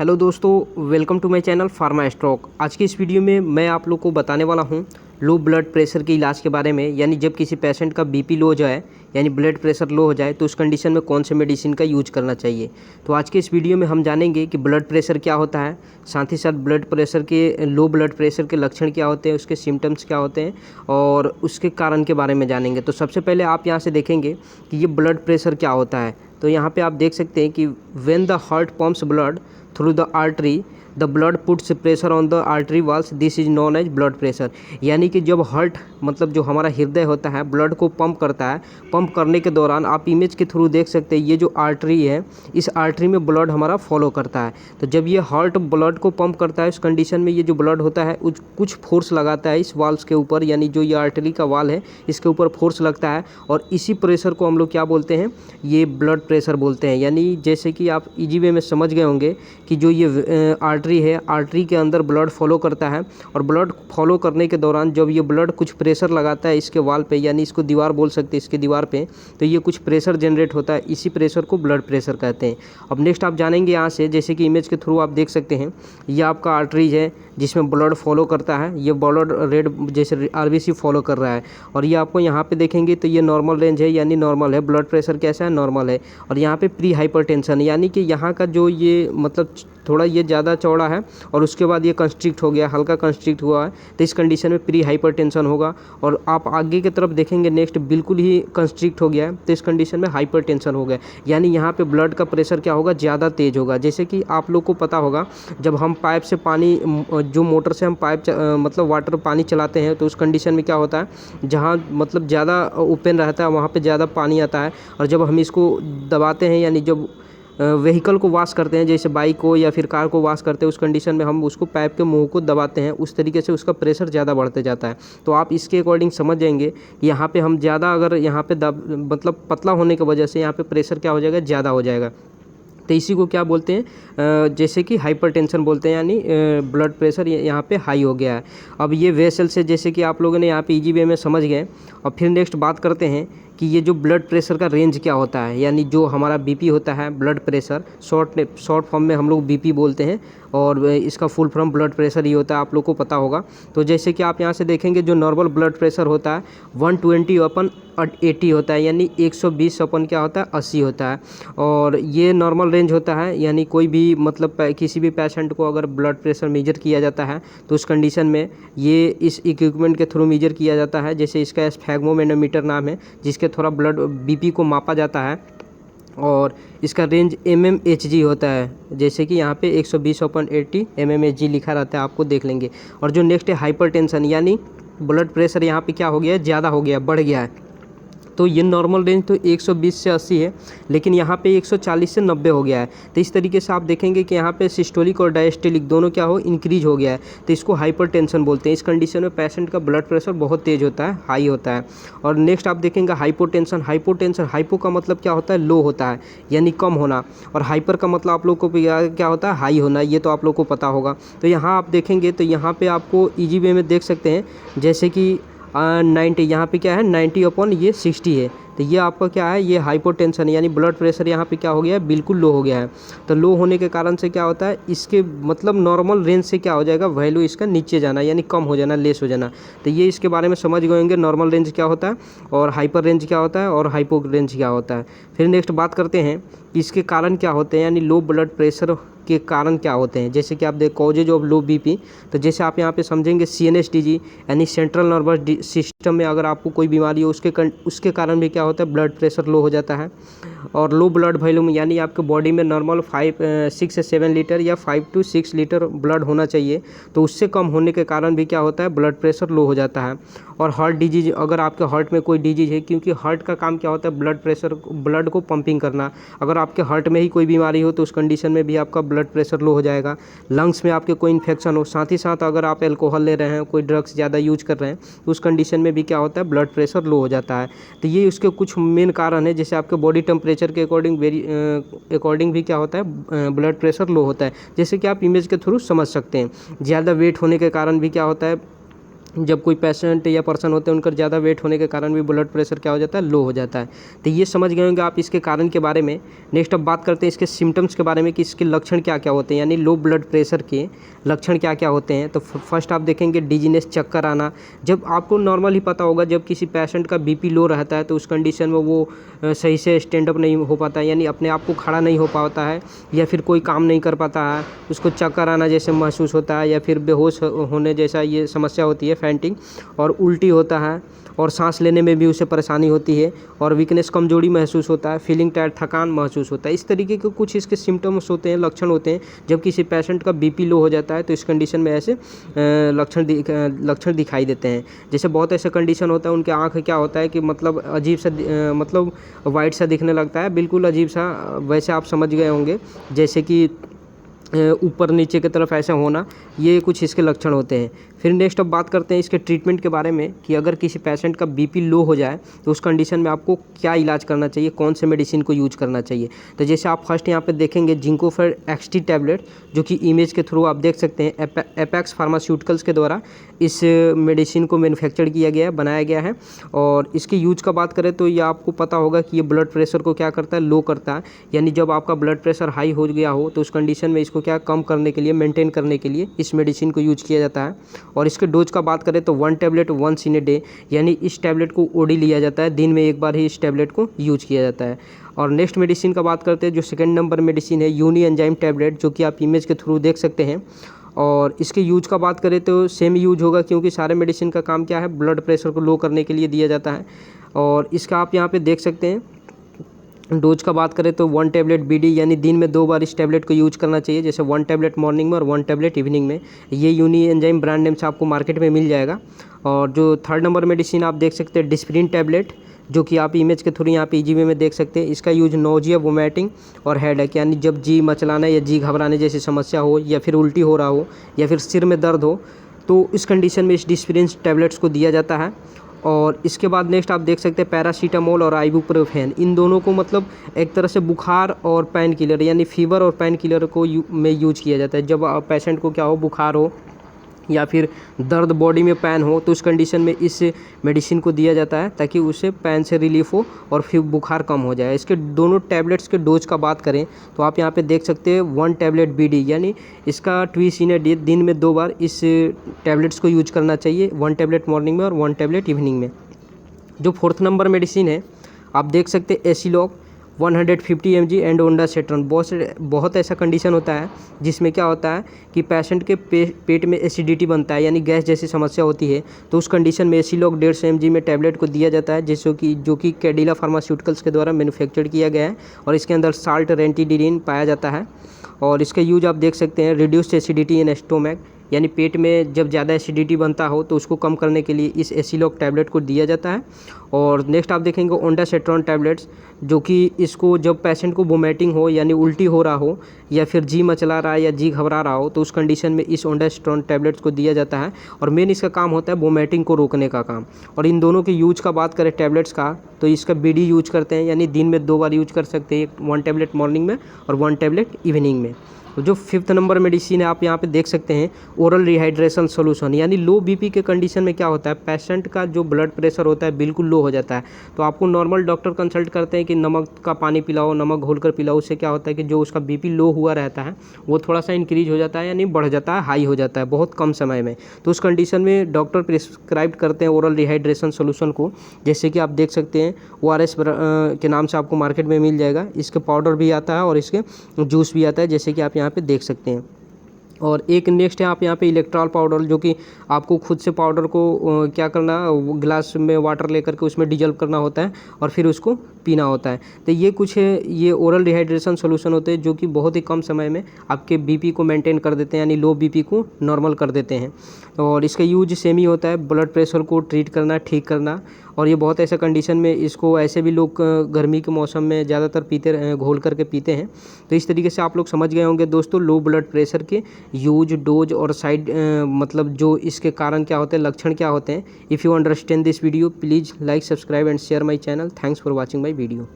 Hello दोस्तों, welcome to my channel Pharma Stock. आज की इस वीडियो में मैं आप लोग को बताने वाला हूं लो ब्लड प्रेशर के इलाज के बारे में। यानी जब किसी पेशेंट का बीपी लो हो जाए यानी ब्लड प्रेशर लो हो जाए तो उस कंडीशन में कौन से मेडिसिन का यूज करना चाहिए। तो आज के इस वीडियो में हम जानेंगे कि ब्लड प्रेशर क्या होता है, साथ ही साथ ब्लड प्रेशर के लो ब्लड प्रेशर के लक्षण क्या होते हैं, उसके सिम्टम्स क्या होते हैं और उसके कारण के बारे में जानेंगे। तो सबसे पहले आप यहाँ से देखेंगे कि ये ब्लड प्रेशर क्या होता है। तो यहाँ पे आप देख सकते हैं कि when the heart pumps blood through the artery the blood puts pressure on the artery walls, this is known as blood pressure। यानी कि जब हार्ट मतलब जो हमारा हृदय होता है ब्लड को पंप करता है, पंप करने के दौरान आप इमेज के थ्रू देख सकते हैं ये जो आर्टरी है इस आर्टरी में ब्लड हमारा फॉलो करता है। तो जब ये हार्ट ब्लड को पंप करता है इस कंडीशन में ये जो ब्लड होता है कुछ फोर्स लगाता है इस वाल्स के ऊपर, यानी जो ये आर्टरी का वाल है इसके ऊपर फोर्स लगता है और इसी प्रेशर को हम लोग क्या बोलते हैं, ये ब्लड प्रेशर बोलते हैं। यानी जैसे कि आप इजी वे में समझ गए होंगे कि जो ये आर्टरी है आर्टरी के अंदर ब्लड फॉलो करता है और ब्लड फॉलो करने के दौरान जब ये ब्लड कुछ प्रेशर लगाता है इसके वाल पे, यानी इसको दीवार बोल सकते हैं, इसके दीवार पे, तो ये कुछ प्रेशर जनरेट होता है, इसी प्रेशर को ब्लड प्रेशर कहते हैं। अब नेक्स्ट आप जानेंगे यहाँ से, जैसे कि इमेज के थ्रू आप देख सकते हैं ये आपका आर्टरीज है जिसमें ब्लड फॉलो करता है, ये ब्लड रेड जैसे आरबीसी फॉलो कर रहा है और ये आपको यहाँ पे देखेंगे तो ये नॉर्मल रेंज है, यानी नॉर्मल है। ब्लड प्रेशर कैसा है, नॉर्मल है। और यहाँ पे प्री हाइपरटेंशन यानी कि यहाँ का जो ये मतलब थोड़ा ये ज़्यादा चौड़ा है और उसके बाद ये कंस्ट्रिक्ट हो गया, हल्का कंस्ट्रिक्ट हुआ है, तो इस कंडीशन में प्री हाइपरटेंशन होगा। और आप आगे की तरफ देखेंगे नेक्स्ट बिल्कुल ही कंस्ट्रिक्ट हो गया है, तो इस कंडीशन में हाइपरटेंशन हो गया, यानी यहाँ पे ब्लड का प्रेशर क्या होगा, ज़्यादा तेज होगा। जैसे कि आप लोग को पता होगा जब हम पाइप से पानी जो मोटर से हम पाइप मतलब वाटर पानी चलाते हैं तो उस कंडीशन में क्या होता है, जहाँ मतलब ज़्यादा ओपन रहता है वहाँ पे ज़्यादा पानी आता है और जब हम इसको दबाते हैं यानी जब व्हीकल को वॉश करते हैं, जैसे बाइक को या फिर कार को वॉश करते हैं, उस कंडीशन में हम उसको पाइप के मुंह को दबाते हैं, उस तरीके से उसका प्रेशर ज़्यादा बढ़ते जाता है। तो आप इसके अकॉर्डिंग समझ जाएंगे कि यहाँ पे हम ज़्यादा अगर यहाँ पे मतलब पतला होने की वजह से यहाँ पे प्रेशर क्या हो जाएगा, ज़्यादा हो जाएगा। तो इसी को क्या बोलते हैं, जैसे कि हाइपरटेंशन बोलते हैं, यानी ब्लड प्रेशर यहाँ पे हाई हो गया है। अब ये वेसल से जैसे कि आप लोगों ने यहाँ पे इजी वे में समझ गए। और फिर नेक्स्ट बात करते हैं कि ये जो ब्लड प्रेशर का रेंज क्या होता है, यानी जो हमारा बीपी होता है ब्लड प्रेशर, शॉर्ट फॉर्म में हम लोग बीपी बोलते हैं और इसका फुल फॉर्म ब्लड प्रेशर ही होता है, आप लोग को पता होगा। तो जैसे कि आप यहाँ से देखेंगे जो नॉर्मल ब्लड प्रेशर होता है 120/80 होता है, यानी 120 क्या होता है, 80 होता है। और ये नॉर्मल रेंज होता है, यानी कोई भी मतलब किसी भी पेशेंट को अगर ब्लड प्रेशर मेजर किया जाता है तो उस कंडीशन में ये इस इक्विपमेंट के थ्रू मेजर किया जाता है, जैसे इसका स्फैग्मोमेनोमीटर नाम है, जिसके थोड़ा ब्लड बीपी को मापा जाता है और इसका रेंज mmHg होता है, जैसे कि यहाँ पे 120/80 mmHg लिखा रहता है, आपको देख लेंगे। और जो नेक्स्ट है हाइपरटेंशन, यानी ब्लड प्रेशर यहाँ पे क्या हो गया है, ज़्यादा हो गया, बढ़ गया है। तो ये नॉर्मल रेंज तो 120 से 80 है, लेकिन यहाँ पे 140 से 90 हो गया है। तो इस तरीके से आप देखेंगे कि यहाँ पे सिस्टोलिक और डायस्टोलिक दोनों क्या हो, इंक्रीज हो गया है, तो इसको हाइपरटेंशन बोलते हैं। इस कंडीशन में पेशेंट का ब्लड प्रेशर बहुत तेज होता है, हाई होता है। और नेक्स्ट आप देखेंगे हाइपोटेंशन। हाइपो का मतलब क्या होता है, लो होता है, यानी कम होना, और हाइपर का मतलब आप लोग को क्या होता है, हाई होना, ये तो आप लोग को पता होगा। तो यहाँ आप देखेंगे तो यहाँ पे आपको ईजी वे में देख सकते हैं, जैसे कि 90, यहाँ पे क्या है 90/60 है, तो ये आपका क्या है, ये हाइपोटेंशन, यानी ब्लड प्रेशर यहाँ पे क्या हो गया है, बिल्कुल लो हो गया है। तो लो होने के कारण से क्या होता है, इसके मतलब नॉर्मल रेंज से क्या हो जाएगा, वैल्यू इसका नीचे जाना, यानी कम हो जाना, लेस हो जाना। तो ये इसके बारे में समझ गए होंगे, नॉर्मल रेंज क्या होता है और हाइपर रेंज क्या होता है और हाइपो रेंज क्या होता है। फिर नेक्स्ट बात करते हैं इसके कारण क्या होते हैं, यानी लो ब्लड प्रेशर के कारण क्या होते हैं। जैसे कि आप देख कॉजेज ऑफ लो बीपी, तो जैसे आप यहाँ पे समझेंगे CNSDG, यानी सेंट्रल नर्वस सिस्टम में अगर आपको कोई बीमारी हो उसके कारण भी क्या होता है, ब्लड प्रेशर लो हो जाता है। और लो ब्लड वॉल्यूम, यानी आपके बॉडी में नॉर्मल 6 से 7 लीटर या 5 to 6 लीटर ब्लड होना चाहिए, तो उससे कम होने के कारण भी क्या होता है, ब्लड प्रेशर लो हो जाता है। और हार्ट डिजीज, अगर आपके हार्ट में कोई डिजीज है, क्योंकि हार्ट का काम क्या होता है, ब्लड को पंपिंग करना, अगर आपके हार्ट में ही कोई बीमारी हो तो उस कंडीशन में भी आपका ब्लड प्रेशर लो हो जाएगा। लंग्स में आपके कोई इन्फेक्शन हो, साथ ही साथ अगर आप अल्कोहल ले रहे हैं, कोई ड्रग्स ज़्यादा यूज कर रहे हैं, तो उस कंडीशन में भी क्या होता है, ब्लड प्रेशर लो हो जाता है। तो ये उसके कुछ मेन कारण है। जैसे आपके बॉडी टेम्परेचर के अकॉर्डिंग भी क्या होता है, ब्लड प्रेशर लो होता है, जैसे कि आप इमेज के थ्रू समझ सकते हैं। ज़्यादा वेट होने के कारण भी क्या होता है, जब कोई पेशेंट या पर्सन होते हैं उनका ज़्यादा वेट होने के कारण भी ब्लड प्रेशर क्या हो जाता है, लो हो जाता है। तो ये समझ गए होंगे आप इसके कारण के बारे में। नेक्स्ट अब बात करते हैं इसके सिम्टम्स के बारे में कि इसके लक्षण क्या क्या होते हैं, यानी लो ब्लड प्रेशर के लक्षण क्या क्या होते हैं। तो फर्स्ट आप देखेंगे डिजीनेस, चक्कर आना। जब आपको नॉर्मल ही पता होगा जब किसी पेशेंट का बीपी लो रहता है तो उस कंडीशन में वो सही से स्टैंड अप नहीं हो पाता है, यानी अपने आप को खड़ा नहीं हो पाता है या फिर कोई काम नहीं कर पाता है, उसको चक्कर आना जैसे महसूस होता है या फिर बेहोश होने जैसा ये समस्या होती है, फैंटिंग, और उल्टी होता है और सांस लेने में भी उसे परेशानी होती है और वीकनेस, कमजोरी महसूस होता है, फीलिंग टायर्ड, थकान महसूस होता है। इस तरीके के कुछ इसके सिम्टम्स होते हैं, लक्षण होते हैं जब किसी पेशेंट का बीपी लो हो जाता है तो इस कंडीशन में ऐसे लक्षण दिखाई देते हैं। जैसे बहुत ऐसे कंडीशन होता है उनके आँख क्या होता है कि मतलब अजीब सा मतलब वाइट सा दिखने लगता है, बिल्कुल अजीब सा, वैसे आप समझ गए होंगे जैसे कि ऊपर नीचे की तरफ ऐसा होना, ये कुछ इसके लक्षण होते हैं। फिर नेक्स्ट अब बात करते हैं इसके ट्रीटमेंट के बारे में कि अगर किसी पेशेंट का बीपी लो हो जाए तो उस कंडीशन में आपको क्या इलाज करना चाहिए, कौन से मेडिसिन को यूज करना चाहिए। तो जैसे आप फर्स्ट यहाँ पे देखेंगे जिंकोफेड एक्सटी टैबलेट, जो कि इमेज के थ्रू आप देख सकते हैं एपेक्स फार्मास्यूटिकल्स के द्वारा इस मेडिसिन को मैन्युफैक्चर किया गया है, बनाया गया है। और इसकी यूज का बात करें तो ये आपको पता होगा कि ये ब्लड प्रेशर को क्या करता है, लो करता है। यानी जब आपका ब्लड प्रेशर हाई हो गया हो तो उस कंडीशन में इसको क्या कम करने के लिए, मेंटेन करने के लिए इस मेडिसिन को यूज किया जाता है। और इसके डोज का बात करें तो 1 tablet once in a day, यानी इस टैबलेट को ओडी लिया जाता है, दिन में एक बार ही इस टैबलेट को यूज किया जाता है। और नेक्स्ट मेडिसिन का बात करते हैं जो सेकंड नंबर मेडिसिन है यूनी एंजाइम टैबलेट, जो कि आप इमेज के थ्रू देख सकते हैं। और इसके यूज का बात करें तो सेम यूज होगा, क्योंकि सारे मेडिसिन का काम क्या है, ब्लड प्रेशर को लो करने के लिए दिया जाता है। और इसका आप यहाँ पे देख सकते हैं डोज का बात करें तो 1 टैबलेट बीडी, यानी दिन में 2 बार इस टैबलेट को यूज करना चाहिए, जैसे 1 टैबलेट मॉर्निंग में और 1 टैबलेट इवनिंग में। ये यूनी एंजाइम ब्रांड नेम से आपको मार्केट में मिल जाएगा। और जो थर्ड नंबर मेडिसिन आप देख सकते हैं डिस्प्रिन टैबलेट, जो कि आप इमेज के थ्रू यहाँ पे ईजी वे में देख सकते हैं। इसका यूज नोजिया, वोमिटिंग और हेडेक, यानी जब जी मचलाना या जी घबराने जैसी समस्या हो या फिर उल्टी हो रहा हो या फिर सिर में दर्द हो तो इस कंडीशन में इस डिस्प्रिन टैबलेट्स को दिया जाता है। और इसके बाद नेक्स्ट आप देख सकते हैं पैरासीटामोल और आइबुप्रोफेन, इन दोनों को मतलब एक तरह से बुखार और पेन किलर, यानी फीवर और पेन किलर को में यूज किया जाता है। जब पेशेंट को क्या हो, बुखार हो या फिर दर्द, बॉडी में पेन हो तो उस कंडीशन में इस मेडिसिन को दिया जाता है ताकि उसे पेन से रिलीफ हो और फिर बुखार कम हो जाए। इसके दोनों टैबलेट्स के डोज का बात करें तो आप यहाँ पे देख सकते हैं 1 टैबलेट बीडी, यानी इसका ट्वीस इन ए डे, दिन में 2 बार इस टैबलेट्स को यूज करना चाहिए, 1 टैबलेट मॉर्निंग में और 1 टैबलेट इवनिंग में। जो फोर्थ नंबर मेडिसिन है आप देख सकते हैं एसिलॉक 150 mg एंड ओंडासेट्रॉन। बहुत ऐसा कंडीशन होता है जिसमें क्या होता है कि पेशेंट के पेट में एसिडिटी बनता है, यानी गैस जैसी समस्या होती है, तो उस कंडीशन में एसिलॉक 150 mg में टैबलेट को दिया जाता है, जो कि कैडिला फार्मास्यूटिकल्स के द्वारा मैन्युफैक्चर किया गया है और इसके अंदर साल्ट रेंटिडिन पाया जाता है। और इसका यूज आप देख सकते हैं रिड्यूस्ड एसिडिटी इन स्टोमक, यानी पेट में जब ज़्यादा एसिडिटी बनता हो तो उसको कम करने के लिए इस एसिलॉक टैबलेट को दिया जाता है। और नेक्स्ट आप देखेंगे ओंडासेट्रॉन टैबलेट्स, जो कि इसको जब पेशेंट को वोमिटिंग हो यानी उल्टी हो रहा हो या फिर जी मचला रहा है या जी घबरा रहा हो तो उस कंडीशन में इस ओंडासेट्रॉन टैबलेट्स को दिया जाता है। और मेन इसका काम होता है वोमिटिंग को रोकने का काम। और इन दोनों के यूज का बात करें टैबलेट्स का तो इसका बीडी यूज करते हैं, यानी दिन में 2 बार यूज कर सकते हैं, 1 टैबलेट मॉर्निंग में और 1 टैबलेट इवनिंग में। जो फिफ्थ नंबर मेडिसिन है आप यहाँ पे देख सकते हैं ओरल रिहाइड्रेशन सॉल्यूशन, यानी लो बीपी के कंडीशन में क्या होता है, पेशेंट का जो ब्लड प्रेशर होता है बिल्कुल लो हो जाता है, तो आपको नॉर्मल डॉक्टर कंसल्ट करते हैं कि नमक का पानी पिलाओ, नमक घोलकर पिलाओ। उससे क्या होता है कि जो उसका बीपी लो हुआ रहता है वो थोड़ा सा इंक्रीज हो जाता है, यानी बढ़ जाता है, हाई हो जाता है बहुत कम समय में। तो उस कंडीशन में डॉक्टर प्रिस्क्राइब करते हैं ओरल रिहाइड्रेशन सॉल्यूशन को, जैसे कि आप देख सकते हैं ORS के नाम से आपको मार्केट में मिल जाएगा। इसके पाउडर भी आता है और इसके जूस भी आता है, जैसे कि आप यहाँ पे देख सकते हैं। और एक नेक्स्ट है आप यहाँ पे इलेक्ट्रॉल पाउडर, जो कि आपको खुद से पाउडर को क्या करना, गिलास में वाटर लेकर के उसमें डिजल्व करना होता है और फिर उसको पीना होता है। तो ये कुछ है, ये ओरल रिहाइड्रेशन सॉल्यूशन होते हैं जो कि बहुत ही कम समय में आपके बीपी को मेंटेन कर देते हैं, यानी लो बीपी को नॉर्मल कर देते हैं। और इसका यूज सेम ही होता है, ब्लड प्रेशर को ट्रीट करना, ठीक करना। और ये बहुत ऐसे कंडीशन में इसको ऐसे भी लोग गर्मी के मौसम में ज़्यादातर घोल करके पीते हैं। तो इस तरीके से आप लोग समझ गए होंगे दोस्तों लो ब्लड प्रेशर के यूज, डोज और साइड मतलब जो इसके कारण क्या होते हैं, लक्षण क्या होते हैं। If you understand this video please like, subscribe and share my channel. Thanks for watching my video.